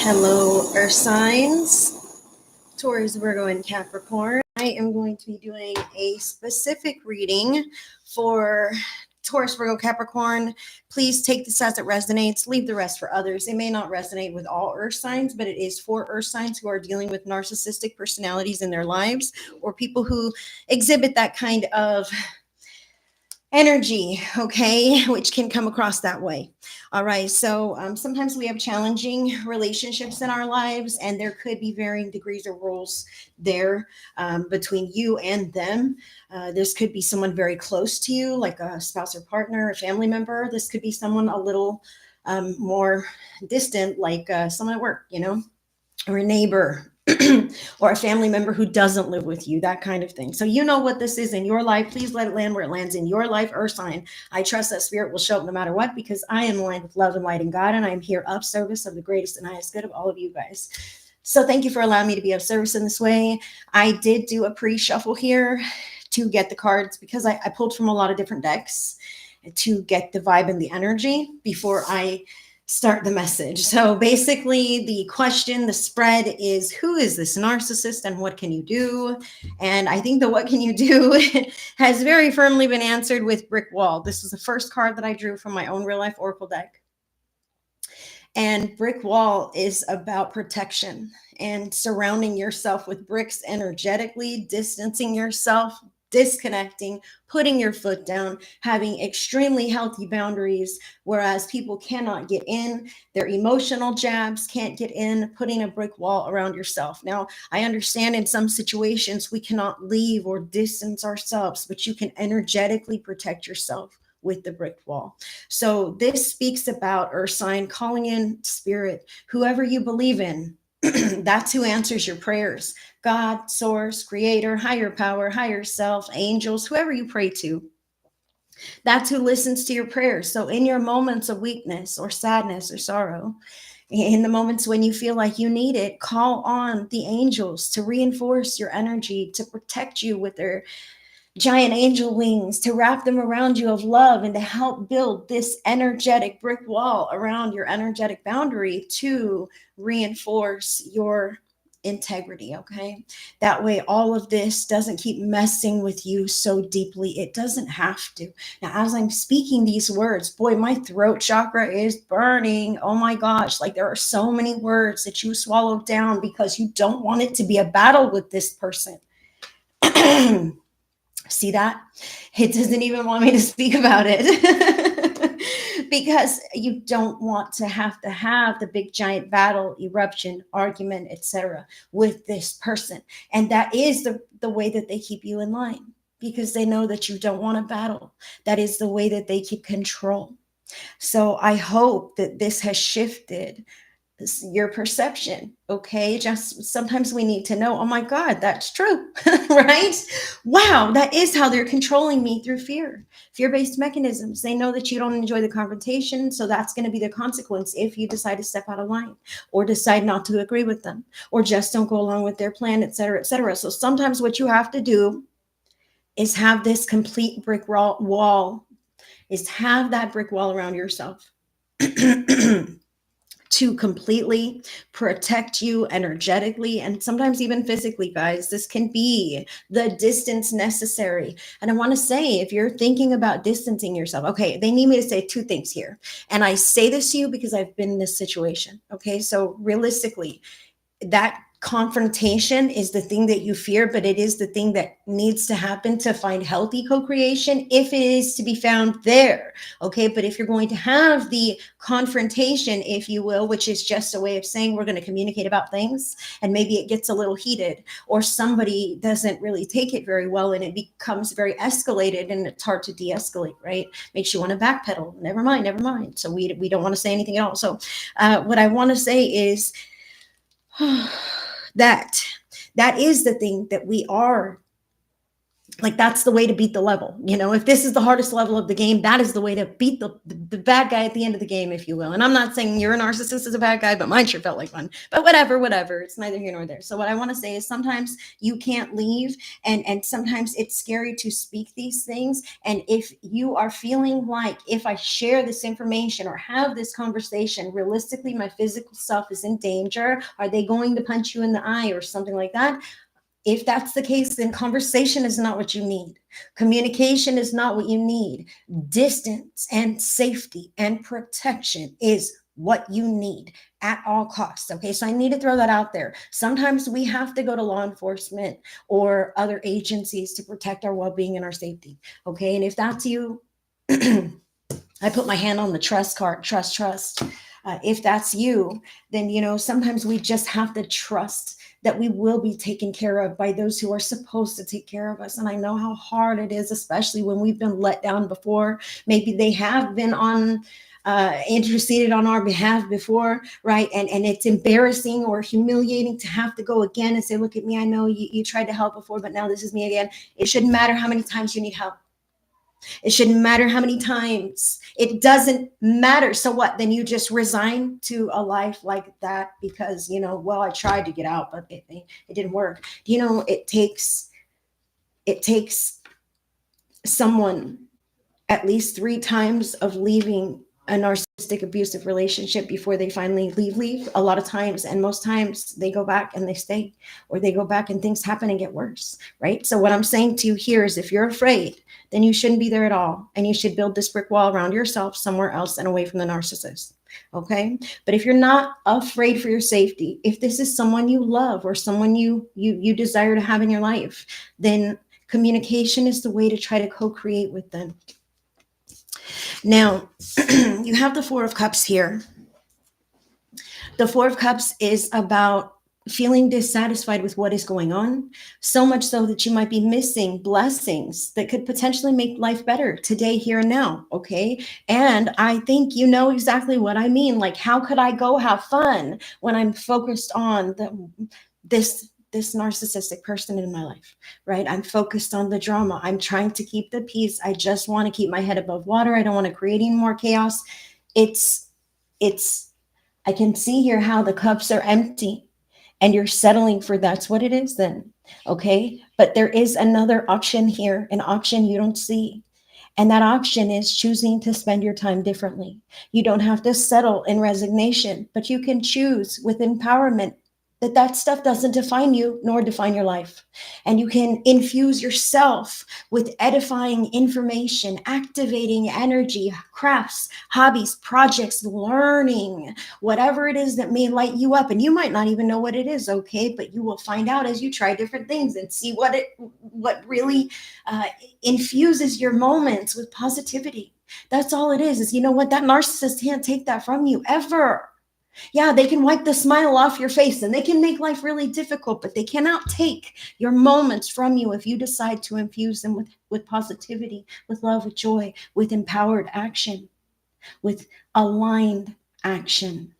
Hello, Earth signs, Taurus, Virgo, and Capricorn. I am going to be doing a specific reading for Taurus, Virgo, Capricorn. Please take this as it resonates. Leave the rest for others. It may not resonate with all Earth signs, but it is for Earth signs who are dealing with narcissistic personalities in their lives or people who exhibit that kind of energy, okay, which can come across that way. All right, so sometimes we have challenging relationships in our lives, and there could be varying degrees of roles there between you and them. This could be someone very close to you, like a spouse or partner, a family member. This could be someone a little more distant, like someone at work, or a neighbor. Or a family member who doesn't live with you, that kind of thing. So you know what this is in your life. Please let it land where it lands in your life, Earth sign. I trust that spirit will show up no matter what, because I am aligned with love and light and God, and I am here of service of the greatest and highest good of all of you guys. So thank you for allowing me to be of service in this way. I did do a pre-shuffle here to get the cards because I pulled from a lot of different decks to get the vibe and the energy before I start the message. So basically the question, the spread is, who is this narcissist and what can you do? And I think the what can you do has very firmly been answered with brick wall. This was the first card that I drew from my own real life oracle deck. And brick wall is about protection and surrounding yourself with bricks energetically, distancing yourself, disconnecting, putting your foot down, having extremely healthy boundaries, whereas people cannot get in. Their emotional jabs can't get in, putting a brick wall around yourself. Now, I understand in some situations we cannot leave or distance ourselves, but you can energetically protect yourself with the brick wall. So this speaks about Earth sign calling in spirit, whoever you believe in. That's who answers your prayers. God, source, creator, higher power, higher self, angels, whoever you pray to. That's who listens to your prayers. So in your moments of weakness or sadness or sorrow, in the moments when you feel like you need it, call on the angels to reinforce your energy, to protect you with their giant angel wings, to wrap them around you of love and to help build this energetic brick wall around your energetic boundary to reinforce your integrity. Okay, that way all of this doesn't keep messing with you so deeply. It doesn't have to. Now, as I'm speaking these words, boy, my throat chakra is burning. Oh my gosh, like there are so many words that you swallowed down because you don't want it to be a battle with this person. See that? It doesn't even want me to speak about it because you don't want to have the big giant battle, eruption, argument, etc. with this person. And that is the way that they keep you in line, because they know that you don't want to battle. That is the way that they keep control. So I hope that this has shifted your perception. Okay, just sometimes we need to know, oh my God, that's true. Right? Wow, that is how they're controlling me, through fear-based mechanisms. They know that you don't enjoy the confrontation, so that's going to be the consequence if you decide to step out of line or decide not to agree with them or just don't go along with their plan, etc., etc. So sometimes what you have to do is have this complete brick wall, is have that brick wall around yourself to completely protect you energetically and sometimes even physically, guys. This can be the distance necessary. And I want to say, if you're thinking about distancing yourself, okay, they need me to say two things here. And I say this to you because I've been in this situation. Okay, so realistically, that confrontation is the thing that you fear, but it is the thing that needs to happen to find healthy co-creation, if it is to be found there. Okay, but if you're going to have the confrontation, if you will, which is just a way of saying we're going to communicate about things, and maybe it gets a little heated or somebody doesn't really take it very well and it becomes very escalated and it's hard to de-escalate, right? Makes you want to backpedal. Never mind. So we don't want to say anything at all. So what I want to say is that is the thing that we are Like, that's the way to beat the level. If this is the hardest level of the game, that is the way to beat the bad guy at the end of the game, if you will. And I'm not saying you're a narcissist is a bad guy, but mine sure felt like one. But whatever. It's neither here nor there. So what I want to say is sometimes you can't leave, and sometimes it's scary to speak these things. And if you are feeling like, if I share this information or have this conversation, realistically, my physical self is in danger. Are they going to punch you in the eye or something like that? If that's the case, then conversation is not what you need. Communication is not what you need. Distance and safety and protection is what you need at all costs. Okay, so I need to throw that out there. Sometimes we have to go to law enforcement or other agencies to protect our well-being and our safety. Okay, and if that's you, I put my hand on the trust card. Trust. If that's you, then sometimes we just have to trust that we will be taken care of by those who are supposed to take care of us. And I know how hard it is, especially when we've been let down before. Maybe they have been interceded on our behalf before, right? And it's embarrassing or humiliating to have to go again and say, look at me, I know you tried to help before, but now this is me again. It shouldn't matter how many times you need help. It shouldn't matter how many times. It doesn't matter. So what? Then you just resign to a life like that because, well, I tried to get out, but it didn't work. It takes someone at least 3 times of leaving a narcissistic abusive relationship before they finally leave. A lot of times, and most times, they go back and they stay, or they go back and things happen and get worse, right? So what I'm saying to you here is, if you're afraid, then you shouldn't be there at all, and you should build this brick wall around yourself somewhere else and away from the narcissist. Okay, but if you're not afraid for your safety, if this is someone you love or someone you desire to have in your life, then communication is the way to try to co-create with them. Now, you have the 4 of Cups here. The 4 of Cups is about feeling dissatisfied with what is going on, so much so that you might be missing blessings that could potentially make life better today, here and now, okay? And I think you know exactly what I mean. Like, how could I go have fun when I'm focused on this narcissistic person in my life, right? I'm focused on the drama. I'm trying to keep the peace. I just want to keep my head above water. I don't want to create any more chaos. I can see here how the cups are empty and you're settling for that's what it is then, okay? But there is another option here, an option you don't see. And that option is choosing to spend your time differently. You don't have to settle in resignation, but you can choose with empowerment that stuff doesn't define you nor define your life. And you can infuse yourself with edifying information, activating energy, crafts, hobbies, projects, learning, whatever it is that may light you up. And you might not even know what it is, okay? But you will find out as you try different things and see what really infuses your moments with positivity. That's all it is you know what? That narcissist can't take that from you ever. Yeah, they can wipe the smile off your face and they can make life really difficult, but they cannot take your moments from you if you decide to infuse them with positivity, with love, with joy, with empowered action, with aligned action.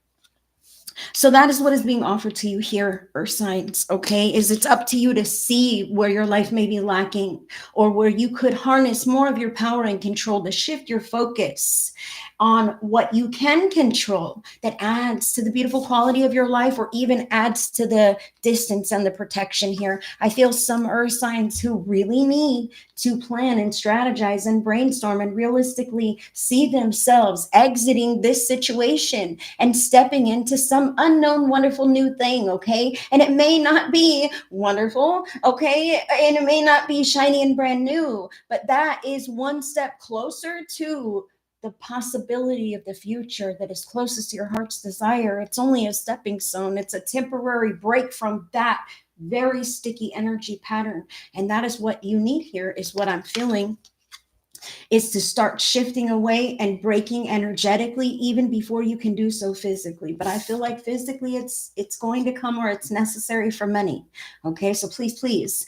So that is what is being offered to you here, Earth signs, okay? It's up to you to see where your life may be lacking or where you could harness more of your power and control to shift your focus on what you can control that adds to the beautiful quality of your life or even adds to the distance and the protection here. I feel some Earth signs who really need to plan and strategize and brainstorm and realistically see themselves exiting this situation and stepping into some unknown, wonderful new thing, okay? And it may not be wonderful, okay? And it may not be shiny and brand new, but that is one step closer to the possibility of the future that is closest to your heart's desire. It's only a stepping stone. It's a temporary break from that very sticky energy pattern. And that is what you need here, is what I'm feeling, is to start shifting away and breaking energetically even before you can do so physically. But I feel like physically it's going to come, or it's necessary for many. Okay, so please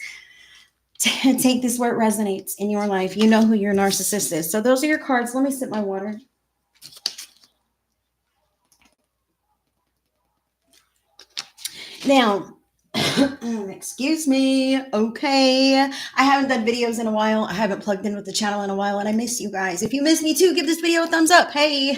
take this where it resonates in your life. You know who your narcissist is. So those are your cards. Let me sip my water. Now, Excuse me. Okay. I haven't done videos in a while. I haven't plugged in with the channel in a while, and I miss you guys. If you miss me too, give this video a thumbs up. Hey.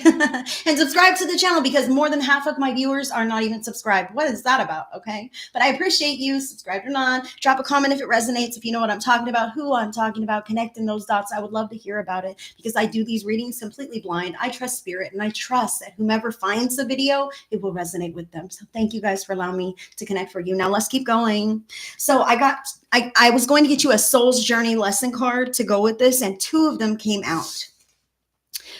And subscribe to the channel, because more than half of my viewers are not even subscribed. What is that about? Okay. But I appreciate you. Subscribed or not. Drop a comment if it resonates, if you know what I'm talking about, who I'm talking about, connecting those dots. I would love to hear about it, because I do these readings completely blind. I trust spirit, and I trust that whomever finds the video, it will resonate with them. So thank you guys for allowing me to connect for you. Now let's keep going. So I was going to get you a soul's journey lesson card to go with this, and two of them came out.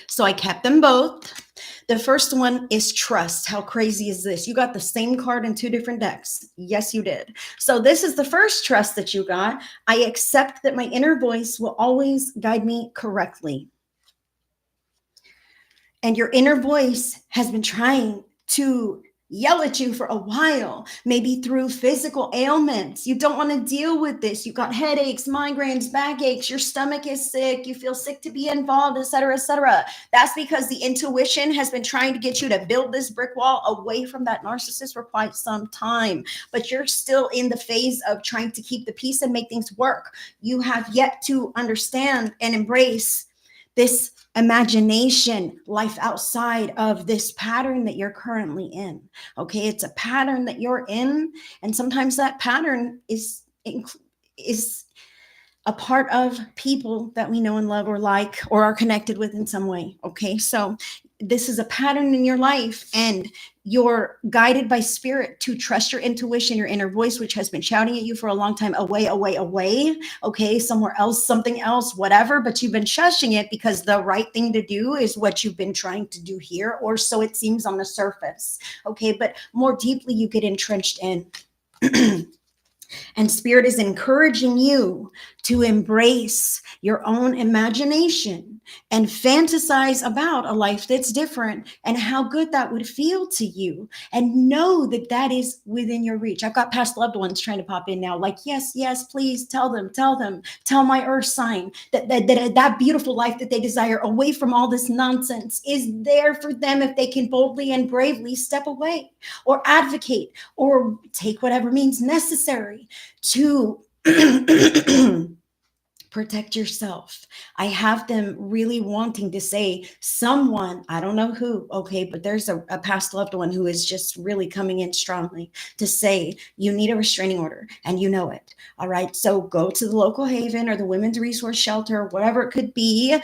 So I kept them both. The first one is trust. How crazy is this? You got the same card in two different decks. Yes, you did. So this is the first trust that you got. I accept that my inner voice will always guide me correctly. And your inner voice has been trying to yell at you for a while, maybe through physical ailments. You don't want to deal with this. You got headaches, migraines, backaches, your stomach is sick, you feel sick to be involved, etc., etc. That's because the intuition has been trying to get you to build this brick wall away from that narcissist for quite some time. But you're still in the phase of trying to keep the peace and make things work. You have yet to understand and embrace this imagination, life outside of this pattern that you're currently in. Okay, it's a pattern that you're in, and sometimes that pattern is a part of people that we know and love or like or are connected with in some way. Okay, so this is a pattern in your life, and you're guided by spirit to trust your intuition, your inner voice, which has been shouting at you for a long time, away, away, away. Okay, somewhere else, something else, whatever, but you've been shushing it because the right thing to do is what you've been trying to do here, or so it seems on the surface. Okay, but more deeply you get entrenched in. And spirit is encouraging you to embrace your own imagination and fantasize about a life that's different and how good that would feel to you, and know that that is within your reach. I've got past loved ones trying to pop in now, like, yes, yes, please tell them, tell my earth sign that beautiful life that they desire away from all this nonsense is there for them if they can boldly and bravely step away or advocate or take whatever means necessary to protect yourself. I have them really wanting to say, someone, I don't know who, okay, but there's a past loved one who is just really coming in strongly to say, you need a restraining order, and you know it. All right, so go to the local haven or the women's resource shelter, whatever it could be.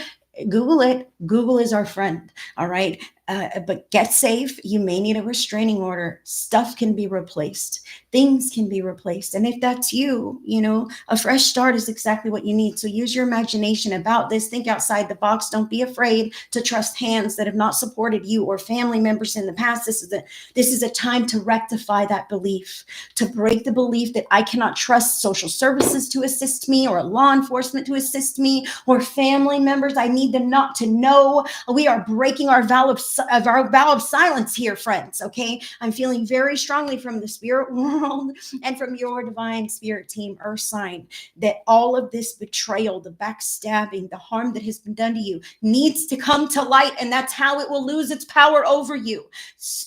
Google it. Google is our friend. All right. But get safe. You may need a restraining order. Stuff can be replaced. Things can be replaced. And if that's you, you know, a fresh start is exactly what you need. So use your imagination about this. Think outside the box. Don't be afraid to trust hands that have not supported you or family members in the past. This is a time to rectify that belief, to break the belief that I cannot trust social services to assist me, or law enforcement to assist me, or family members. I need them not to know. We are breaking our vow of silence here, friends. Okay, I'm feeling very strongly from the spirit world and from your divine spirit team, Earth sign, that all of this betrayal, the backstabbing, the harm that has been done to you needs to come to light, and that's how it will lose its power over you.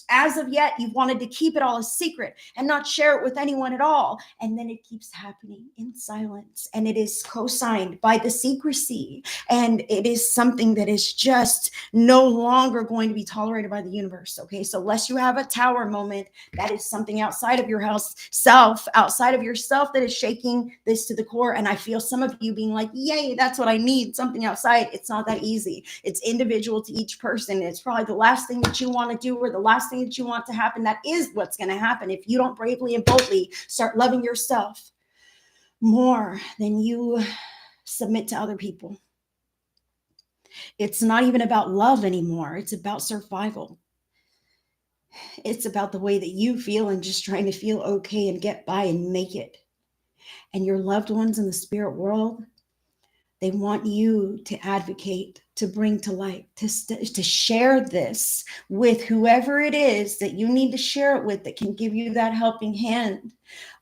As of yet, you've wanted to keep it all a secret and not share it with anyone at all, and then it keeps happening in silence, and it is co-signed by the secrecy, and it is something that is just no longer going to be tolerated by the universe. Okay, so unless you have a tower moment, that is something outside of your outside of yourself, that is shaking this to the core. And I feel some of you being like, yay, that's what I need, something outside. It's not that easy. It's individual to each person. It's probably the last thing that you want to do, or the last thing that you want to happen. That is what's going to happen if you don't bravely and boldly start loving yourself more than you submit to other people. It's not even about love anymore. It's about survival. It's about the way that you feel and just trying to feel okay and get by and make it. And your loved ones in the spirit world, they want you to advocate, to bring to light, to share this with whoever it is that you need to share it with, that can give you that helping hand,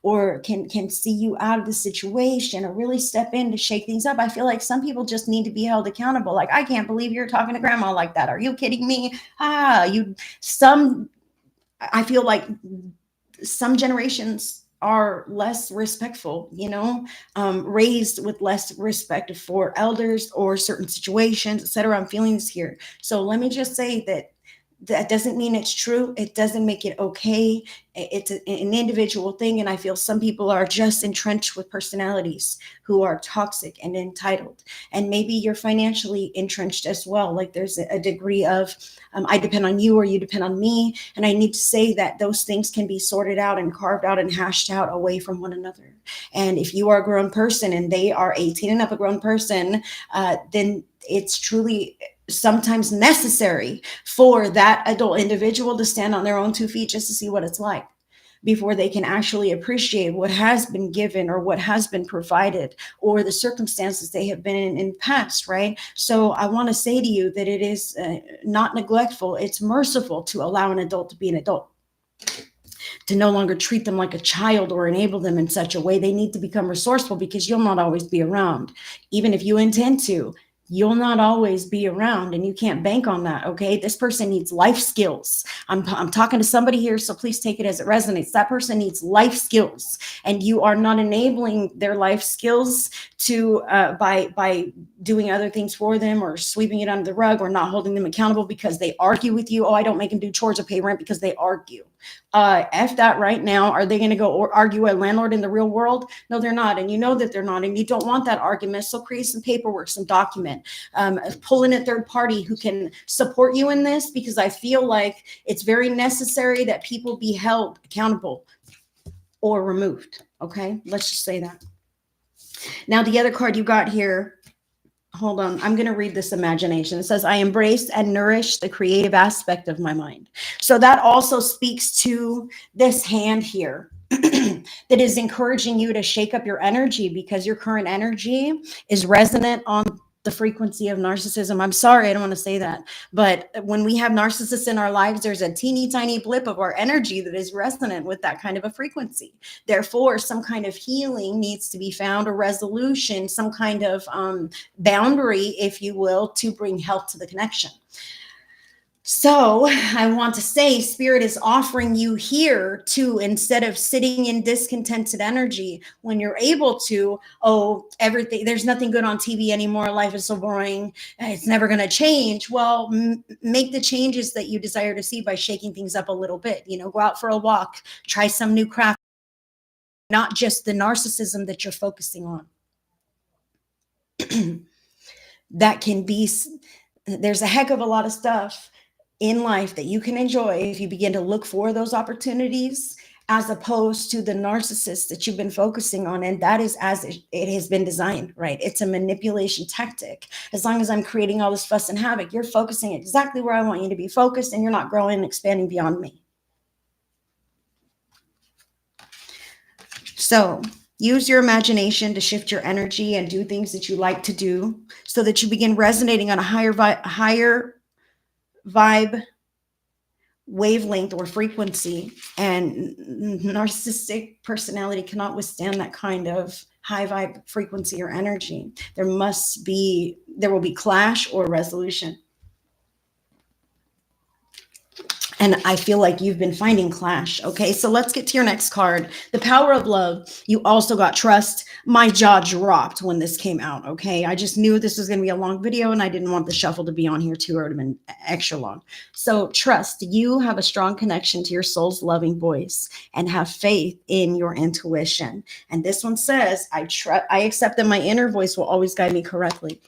or can see you out of the situation, or really step in to shake things up. I feel like some people just need to be held accountable. Like, I can't believe you're talking to grandma like that. Are you kidding me? I feel like some generations are less respectful, raised with less respect for elders or certain situations, etc. I'm feeling this here. So let me just say that that doesn't mean it's true. It doesn't make it okay. It's an individual thing. And I feel some people are just entrenched with personalities who are toxic and entitled. And maybe you're financially entrenched as well. Like there's a degree of, I depend on you or you depend on me. And I need to say that those things can be sorted out and carved out and hashed out away from one another. And if you are a grown person and they are 18 and up, a grown person, then it's truly sometimes necessary for that adult individual to stand on their own 2 feet just to see what it's like before they can actually appreciate what has been given or what has been provided or the circumstances they have been in the past, right? So I want to say to you that it is not neglectful, it's merciful to allow an adult to be an adult, to no longer treat them like a child or enable them in such a way. They need to become resourceful because you'll not always be around. Even if you intend to, you'll not always be around and you can't bank on that. Okay. This person needs life skills. I'm talking to somebody here, so please take it as it resonates. That person needs life skills and you are not enabling their life skills to by doing other things for them or sweeping it under the rug or not holding them accountable because they argue with you. Oh, I don't make them do chores or pay rent because they argue. F that right now. Are they going to go or argue a landlord in the real world? No, they're not. And you know that they're not. And you don't want that argument. So create some paperwork, some document, pull in a third party who can support you in this, because I feel like it's very necessary that people be held accountable or removed. Okay, let's just say that. Now, the other card you got here, hold on, I'm going to read this imagination. It says, I embrace and nourish the creative aspect of my mind. So that also speaks to this hand here that is encouraging you to shake up your energy because your current energy is resonant on the frequency of narcissism. I'm sorry, I don't want to say that. But when we have narcissists in our lives, there's a teeny tiny blip of our energy that is resonant with that kind of a frequency. Therefore, some kind of healing needs to be found, or resolution, some kind of boundary, if you will, to bring health to the connection. So I want to say Spirit is offering you here to, instead of sitting in discontented energy, when you're able to, oh, everything, there's nothing good on TV anymore. Life is so boring. It's never going to change. Well, make the changes that you desire to see by shaking things up a little bit. Go out for a walk, try some new craft, not just the narcissism that you're focusing on. That can be, there's a heck of a lot of stuff in life that you can enjoy if you begin to look for those opportunities, as opposed to the narcissist that you've been focusing on. And that is as it has been designed, right? It's a manipulation tactic. As long as I'm creating all this fuss and havoc, you're focusing exactly where I want you to be focused, and you're not growing and expanding beyond me. So use your imagination to shift your energy and do things that you like to do so that you begin resonating on a higher vibe, wavelength, or frequency. And narcissistic personality cannot withstand that kind of high vibe frequency or energy. There will be clash or resolution. And I feel like you've been finding clash. Okay, so let's get to your next card. The power of love. You also got trust. My jaw dropped when this came out. Okay, I just knew this was going to be a long video and I didn't want the shuffle to be on here too, or it would have been extra long. So trust. You have a strong connection to your soul's loving voice and have faith in your intuition. And this one says, I accept that my inner voice will always guide me correctly.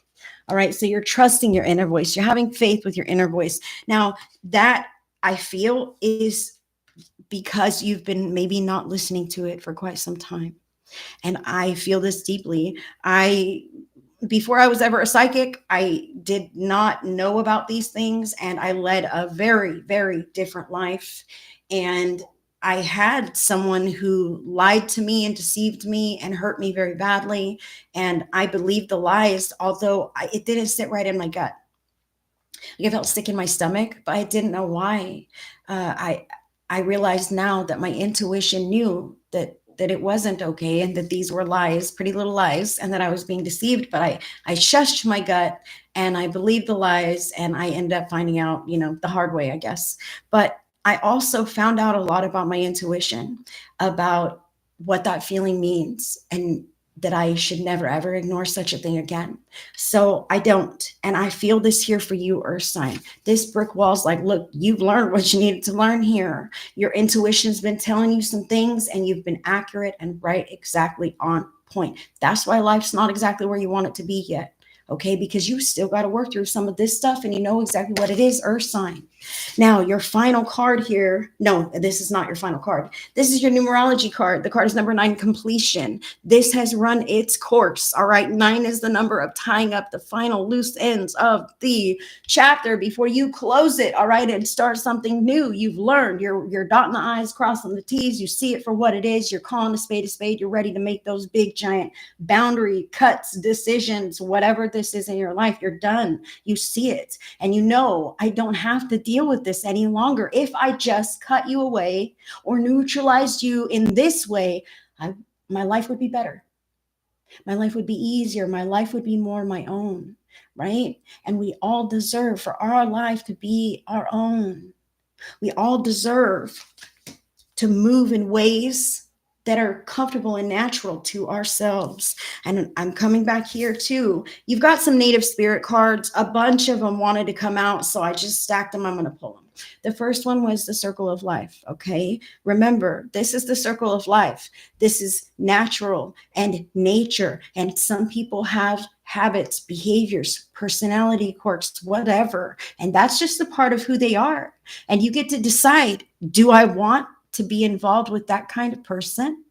All right, so you're trusting your inner voice. You're having faith with your inner voice. Now, that I feel is because you've been maybe not listening to it for quite some time. And I feel this deeply. Before I was ever a psychic, I did not know about these things, and I led a very, very different life. And I had someone who lied to me and deceived me and hurt me very badly. And I believed the lies, although it didn't sit right in my gut. I felt sick in my stomach, but I didn't know why. I realized now that my intuition knew that it wasn't okay, and that these were lies, pretty little lies, and that I was being deceived. But I shushed my gut and I believed the lies, and I ended up finding out, the hard way, I guess. But I also found out a lot about my intuition, about what that feeling means, and that I should never ever ignore such a thing again. So I don't. And I feel this here for you, Earth sign. This brick wall's like, look, you've learned what you needed to learn here. Your intuition's been telling you some things, and you've been accurate and right, exactly on point. That's why life's not exactly where you want it to be yet. Okay, because you still got to work through some of this stuff, and you know exactly what it is, Earth sign. Now, your final card here, no, this is not your final card. This is your numerology card. The card is number 9, completion. This has run its course. All right. 9 is the number of tying up the final loose ends of the chapter before you close it. All right. And start something new. You've learned. You're dotting the I's, crossing the T's. You see it for what it is. You're calling a spade a spade. You're ready to make those big, giant boundary cuts, decisions, whatever this is in your life. You're done. You see it. And you know, I don't have to deal with this any longer. If I just cut you away or neutralized you in this way, my life would be better. My life would be easier. My life would be more my own, right? And we all deserve for our life to be our own. We all deserve to move in ways that are comfortable and natural to ourselves. And I'm coming back here too. You've got some native spirit cards. A bunch of them wanted to come out, so I just stacked them. I'm going to pull them. The first one was the circle of life. Okay. Remember, this is the circle of life. This is natural and nature. And some people have habits, behaviors, personality quirks, whatever. And that's just a part of who they are. And you get to decide, do I want to be involved with that kind of person,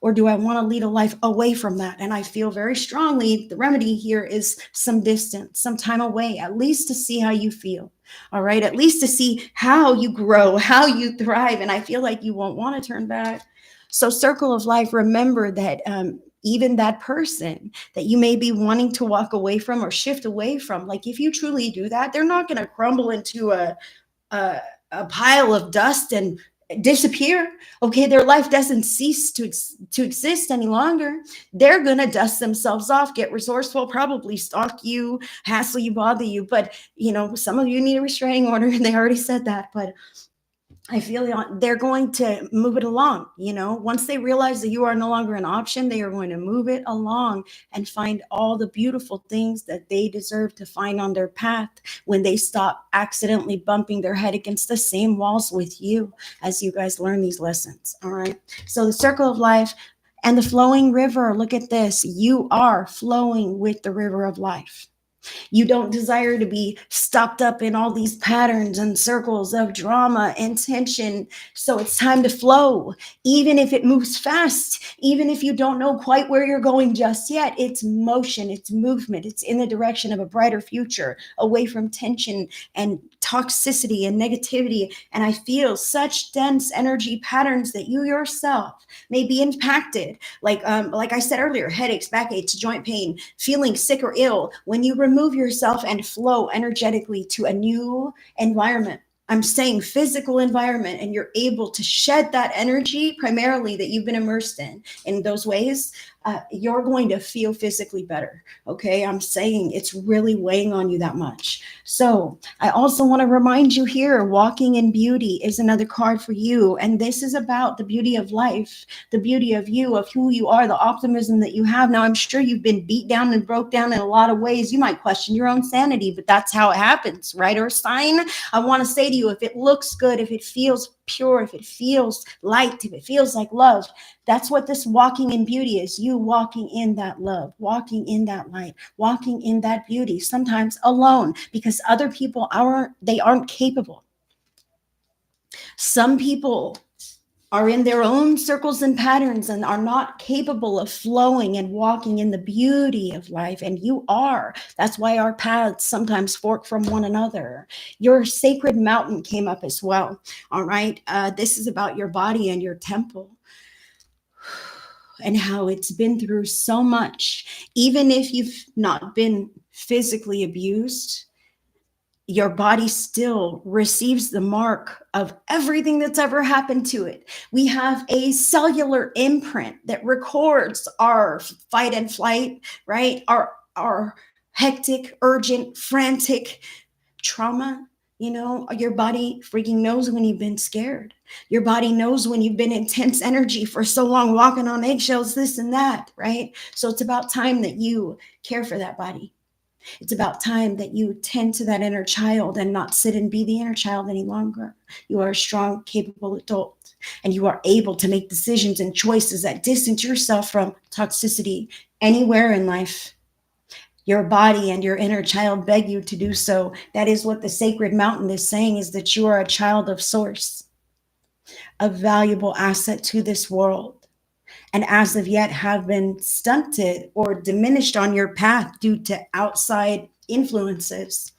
or do I want to lead a life away from that? And I feel very strongly the remedy here is some distance, some time away, at least to see how you feel. All right. At least to see how you grow, how you thrive. And I feel like you won't want to turn back. So circle of life, remember that even that person that you may be wanting to walk away from or shift away from, like if you truly do that, they're not going to crumble into a pile of dust and disappear. Okay, their life doesn't cease to exist any longer. They're gonna dust themselves off, get resourceful, probably stalk you, hassle you, bother you. But you know, some of you need a restraining order, and they already said that. But I feel they're going to move it along. You know, once they realize that you are no longer an option, they are going to move it along and find all the beautiful things that they deserve to find on their path when they stop accidentally bumping their head against the same walls with you as you guys learn these lessons. All right. So the circle of life and the flowing river. Look at this. You are flowing with the river of life. You don't desire to be stopped up in all these patterns and circles of drama and tension. So it's time to flow. Even if it moves fast, even if you don't know quite where you're going just yet, it's motion, it's movement, it's in the direction of a brighter future, away from tension and toxicity and negativity. And I feel such dense energy patterns that you yourself may be impacted. Like I said earlier, headaches, backaches, joint pain, feeling sick or ill. When you remove yourself and flow energetically to a new environment, I'm saying physical environment, and you're able to shed that energy primarily that you've been immersed in those ways, you're going to feel physically better. Okay. I'm saying it's really weighing on you that much. So I also want to remind you here, walking in beauty is another card for you. And this is about the beauty of life, the beauty of you, of who you are, the optimism that you have. Now, I'm sure you've been beat down and broke down in a lot of ways. You might question your own sanity, but that's how it happens, right? Or sign. I want to say to you, if it looks good, if it feels pure, if it feels light, if it feels like love, that's what this walking in beauty is. You walking in that love, walking in that light, walking in that beauty, sometimes alone, because other people aren't capable. Some people are in their own circles and patterns and are not capable of flowing and walking in the beauty of life. And you are. That's why our paths sometimes fork from one another. Your sacred mountain came up as well. All right. This is about your body and your temple, and how it's been through so much. Even if you've not been physically abused, your body still receives the mark of everything that's ever happened to it. We have a cellular imprint that records our fight and flight, right? Our hectic, urgent, frantic trauma, You know, your body freaking knows when you've been scared. Your body knows when you've been intense energy for so long, walking on eggshells, this and that, right? So it's about time that you care for that body. It's about time that you tend to that inner child and not sit and be the inner child any longer. You are a strong, capable adult, and you are able to make decisions and choices that distance yourself from toxicity anywhere in life. Your body and your inner child beg you to do so. That is what the sacred mountain is saying, is that you are a child of source, a valuable asset to this world, and as of yet have been stunted or diminished on your path due to outside influences.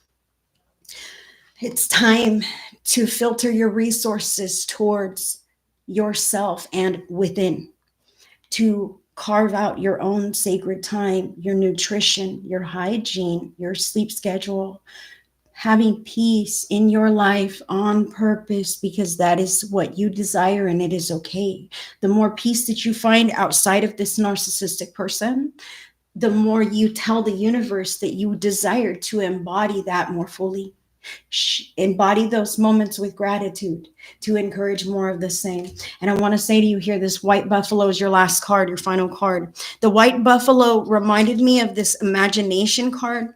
It's time to filter your resources towards yourself and within, to carve out your own sacred time, your nutrition, your hygiene, your sleep schedule, having peace in your life on purpose, because that is what you desire and it is okay. The more peace that you find outside of this narcissistic person, the more you tell the universe that you desire to embody that more fully. Embody those moments with gratitude to encourage more of the same. And I want to say to you here, this white buffalo is your last card, your final card. The white buffalo reminded me of this imagination card.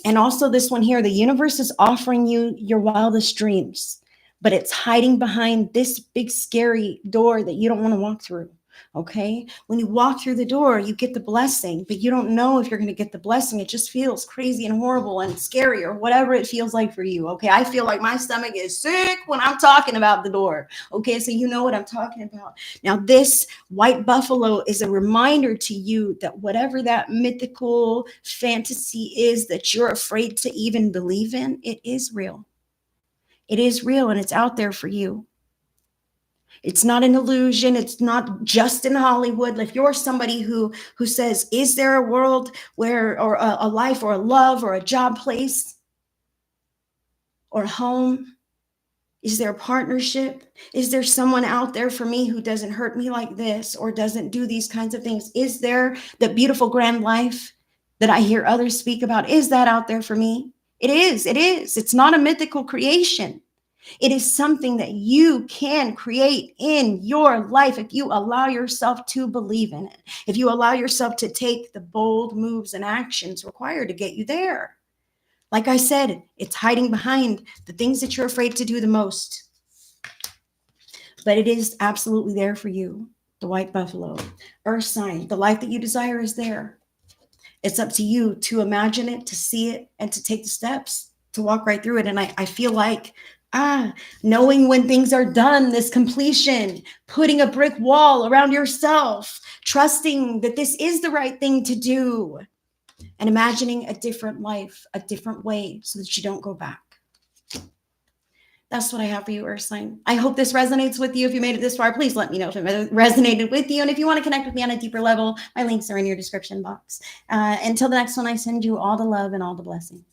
And also this one here, the universe is offering you your wildest dreams, but it's hiding behind this big scary door that you don't want to walk through. Okay. When you walk through the door, you get the blessing, but you don't know if you're going to get the blessing. It just feels crazy and horrible and scary, or whatever it feels like for you. Okay. I feel like my stomach is sick when I'm talking about the door. Okay. So you know what I'm talking about. Now, this white buffalo is a reminder to you that whatever that mythical fantasy is that you're afraid to even believe in, it is real. It is real, and it's out there for you. It's not an illusion. It's not just in Hollywood. If you're somebody who says, is there a world where, or a life or a love or a job place or home? Is there a partnership? Is there someone out there for me who doesn't hurt me like this or doesn't do these kinds of things? Is there the beautiful grand life that I hear others speak about? Is that out there for me? It is. It is. It's not a mythical creation. It is something that you can create in your life if you allow yourself to believe in it, if you allow yourself to take the bold moves and actions required to get you there. Like I said, it's hiding behind the things that you're afraid to do the most. But it is absolutely there for you, the white buffalo. Earth sign, the life that you desire is there. It's up to you to imagine it, to see it, and to take the steps to walk right through it. And I feel like knowing when things are done, this completion, putting a brick wall around yourself, trusting that this is the right thing to do, and imagining a different life, a different way, so that you don't go back. That's what I have for you, Earth sign. I hope this resonates with you. If you made it this far, please let me know if it resonated with you. And if you want to connect with me on a deeper level, my links are in your description box. Until the next one, I send you all the love and all the blessings.